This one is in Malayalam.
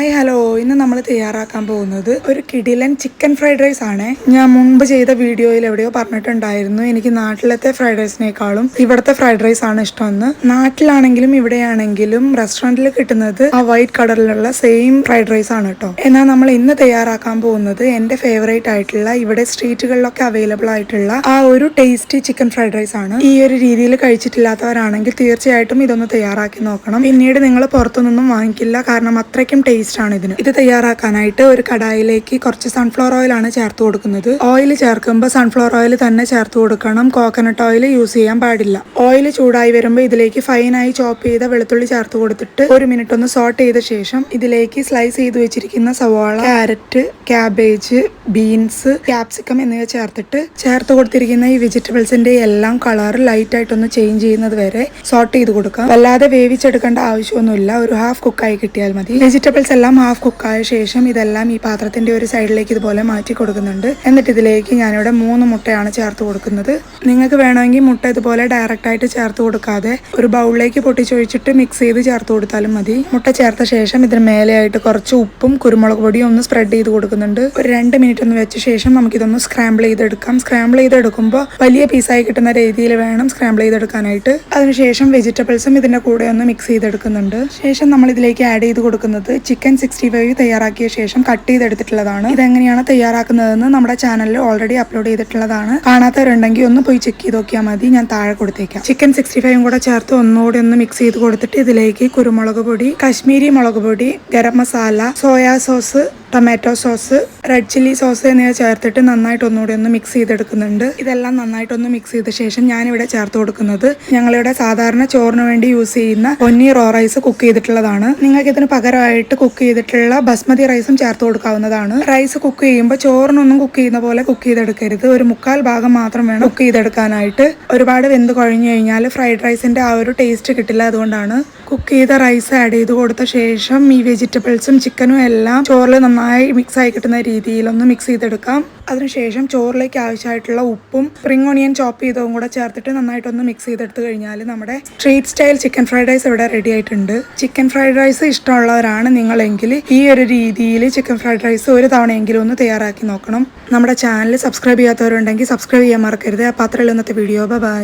ഹായ് ഹലോ, ഇന്ന് നമ്മൾ തയ്യാറാക്കാൻ പോകുന്നത് ഒരു കിടിലൻ ചിക്കൻ ഫ്രൈഡ് റൈസ് ആണ്. ഞാൻ മുൻപ് ചെയ്ത വീഡിയോയിൽ എവിടെയോ പറഞ്ഞിട്ടുണ്ടായിരുന്നു എനിക്ക് നാട്ടിലത്തെ ഫ്രൈഡ് റൈസിനേക്കാളും ഇവിടുത്തെ ഫ്രൈഡ് റൈസ് ആണ് ഇഷ്ടമെന്ന്. നാട്ടിലാണെങ്കിലും ഇവിടെയാണെങ്കിലും റെസ്റ്റോറൻറ്റിൽ കിട്ടുന്നത് ആ വൈറ്റ് കളറിലുള്ള സെയിം ഫ്രൈഡ് റൈസ് ആണ് കേട്ടോ. എന്നാൽ നമ്മൾ ഇന്ന് തയ്യാറാക്കാൻ പോകുന്നത് എൻ്റെ ഫേവറേറ്റ് ആയിട്ടുള്ള ഇവിടെ സ്ട്രീറ്റുകളിലൊക്കെ അവൈലബിൾ ആയിട്ടുള്ള ആ ഒരു ടേസ്റ്റി ചിക്കൻ ഫ്രൈഡ് റൈസ് ആണ്. ഈ ഒരു രീതിയിൽ കഴിച്ചിട്ടില്ലാത്തവരാണെങ്കിൽ തീർച്ചയായിട്ടും ഇതൊന്ന് തയ്യാറാക്കി നോക്കണം. പിന്നീട് നിങ്ങൾ പുറത്തുനിന്നും വാങ്ങിക്കില്ല, കാരണം അത്രയ്ക്കും ടേസ്റ്റ് ആണ് ഇതിന്. ഇത് തയ്യാറാക്കാനായിട്ട് ഒരു കടായിലേക്ക് കുറച്ച് സൺഫ്ലവർ ഓയിൽ ആണ് ചേർത്ത് കൊടുക്കുന്നത്. ഓയിൽ ചേർക്കുമ്പോൾ സൺഫ്ലവർ ഓയിൽ തന്നെ ചേർത്ത് കൊടുക്കണം. കോക്കനട്ട് ഓയിൽ യൂസ് ചെയ്യാൻ പാടില്ല. ഓയിൽ ചൂടായി വരുമ്പോൾ ഇതിലേക്ക് ഫൈനായി ചോപ്പ് ചെയ്ത വെളുത്തുള്ളി ചേർത്ത് കൊടുത്തിട്ട് ഒരു മിനിറ്റ് ഒന്ന് സോട്ട് ചെയ്ത ശേഷം ഇതിലേക്ക് സ്ലൈസ് ചെയ്ത് വെച്ചിരിക്കുന്ന സവാള, ക്യാരറ്റ്, ക്യാബേജ്, ബീൻസ്, ക്യാപ്സിക്കം എന്നിവ ചേർത്ത് കൊടുത്തിരിക്കുന്ന ഈ വെജിറ്റബിൾസിന്റെ എല്ലാം കളർ ലൈറ്റ് ആയിട്ടൊന്ന് ചേഞ്ച് ചെയ്യുന്നത് വരെ സോട്ട് ചെയ്ത് കൊടുക്കാം. വല്ലാതെ വേവിച്ചെടുക്കേണ്ട ആവശ്യമൊന്നുമില്ല, ഒരു ഹാഫ് കുക്കായി കിട്ടിയാൽ മതി. വെജിറ്റബിൾസ് എല്ലാം ഹാഫ് കുക്കായ ശേഷം ഇതെല്ലാം ഈ പാത്രത്തിന്റെ ഒരു സൈഡിലേക്ക് ഇതുപോലെ മാറ്റി കൊടുക്കുന്നുണ്ട്. എന്നിട്ട് ഇതിലേക്ക് ഞാനിവിടെ 3 മുട്ടയാണ് ചേർത്ത് കൊടുക്കുന്നത്. നിങ്ങൾക്ക് വേണമെങ്കിൽ മുട്ട ഇതുപോലെ ഡയറക്റ്റ് ആയിട്ട് ചേർത്ത് കൊടുക്കാതെ ഒരു ബൗളിലേക്ക് പൊട്ടിച്ചൊഴിച്ചിട്ട് മിക്സ് ചെയ്ത് ചേർത്ത് കൊടുത്താലും മതി. മുട്ട ചേർത്ത ശേഷം ഇതിന് മേലെയായിട്ട് കുറച്ച് ഉപ്പും കുരുമുളക് പൊടിയും ഒന്ന് സ്പ്രെഡ് ചെയ്ത് കൊടുക്കുന്നുണ്ട്. ഒരു 2 മിനിറ്റ് ഒന്ന് വെച്ച ശേഷം നമുക്കിതൊന്ന് സ്ക്രാമ്പിൾ ചെയ്തെടുക്കാം. സ്ക്രാമ്പിൾ ചെയ്തെടുക്കുമ്പോൾ വലിയ പീസായി കിട്ടുന്ന രീതിയിൽ വേണം സ്ക്രാമ്പിൾ ചെയ്തെടുക്കാനായിട്ട്. അതിനുശേഷം വെജിറ്റബിൾസും ഇതിന്റെ കൂടെ ഒന്ന് മിക്സ് ചെയ്തെടുക്കുന്നുണ്ട്. ശേഷം നമ്മൾ ഇതിലേക്ക് ആഡ് ചെയ്ത് കൊടുക്കുന്നത് ചിക്കൻ 65 തയ്യാറാക്കിയ ശേഷം കട്ട് ചെയ്തെടുത്തിട്ടുള്ളതാണ്. ഇതെങ്ങനെയാണ് തയ്യാറാക്കുന്നതെന്ന് നമ്മുടെ ചാനലിൽ ഓൾറെഡി അപ്ലോഡ് ചെയ്തിട്ടുള്ളതാണ്. കാണാത്തവരുണ്ടെങ്കിൽ ഒന്ന് പോയി ചെക്ക് ചെയ്ത് നോക്കിയാൽ മതി, ഞാൻ താഴെ കൊടുത്തേക്കാം. ചിക്കൻ 65 കൂടെ ചേർത്ത് ഒന്നുകൂടി ഒന്ന് മിക്സ് ചെയ്ത് കൊടുത്തിട്ട് ഇതിലേക്ക് കുരുമുളക് പൊടി, കശ്മീരി മുളക് പൊടി, garam masala, soya sauce, tomato sauce, red chilli sauce എന്നിവ ചേർത്തിട്ട് നന്നായിട്ട് ഒന്നുകൂടി ഒന്ന് മിക്സ് ചെയ്തെടുക്കുന്നുണ്ട്. ഇതെല്ലാം നന്നായിട്ടൊന്ന് മിക്സ് ചെയ്ത ശേഷം ഞാനിവിടെ ചേർത്ത് കൊടുക്കുന്നത് ഞങ്ങളിവിടെ സാധാരണ ചോറിന് വേണ്ടി യൂസ് ചെയ്യുന്ന പൊന്നി റോ റൈസ് കുക്ക് ചെയ്തിട്ടുള്ളതാണ്. നിങ്ങൾക്ക് ഇതിന് പകരമായിട്ട് കുക്ക് ചെയ്തിട്ടുള്ള ബസ്മതി റൈസും ചേർത്ത് കൊടുക്കാവുന്നതാണ്. റൈസ് കുക്ക് ചെയ്യുമ്പോൾ ചോറിനൊന്നും കുക്ക് ചെയ്യുന്ന പോലെ കുക്ക് ചെയ്തെടുക്കരുത്. ഒരു 1/4 ഭാഗം മാത്രം വേണം കുക്ക് ചെയ്തെടുക്കാനായിട്ട്. ഒരുപാട് വെന്ത് കഴിഞ്ഞു കഴിഞ്ഞാൽ ഫ്രൈഡ് റൈസിന്റെ ആ ഒരു ടേസ്റ്റ് കിട്ടില്ല. അതുകൊണ്ടാണ് കുക്ക് ചെയ്ത റൈസ് ആഡ് ചെയ്ത് കൊടുത്ത ശേഷം ഈ വെജിറ്റബിൾസും ചിക്കനും എല്ലാം ചോറിൽ നന്നായി മിക്സ് ആയി കിട്ടുന്ന രീതിയിലൊന്ന് മിക്സ് ചെയ്തെടുക്കാം. അതിനുശേഷം ചോറിലേക്ക് ആവശ്യമായിട്ടുള്ള ഉപ്പും സ്പ്രിംഗ് ഓണിയൻ ചോപ്പ് ചെയ്തതും കൂടെ ചേർത്തിട്ട് നന്നായിട്ടൊന്ന് മിക്സ് ചെയ്തെടുത്ത് കഴിഞ്ഞാൽ നമ്മുടെ street style chicken fried rice ഇവിടെ റെഡി ആയിട്ടുണ്ട്. ചിക്കൻ ഫ്രൈഡ് റൈസ് ഇഷ്ടമുള്ളവരാണ് നിങ്ങളെങ്കിൽ ഈ ഒരു രീതിയിൽ ചിക്കൻ ഫ്രൈഡ് റൈസ് ഒരു തവണയെങ്കിലും ഒന്ന് തയ്യാറാക്കി നോക്കണം. നമ്മുടെ ചാനൽ സബ്സ്ക്രൈബ് ചെയ്യാത്തവരുണ്ടെങ്കിൽ സബ്സ്ക്രൈബ് ചെയ്യാൻ മറക്കരുത്. അപ്പോൾ അത്രയുള്ള ഇന്നത്തെ വീഡിയോ. ബൈ.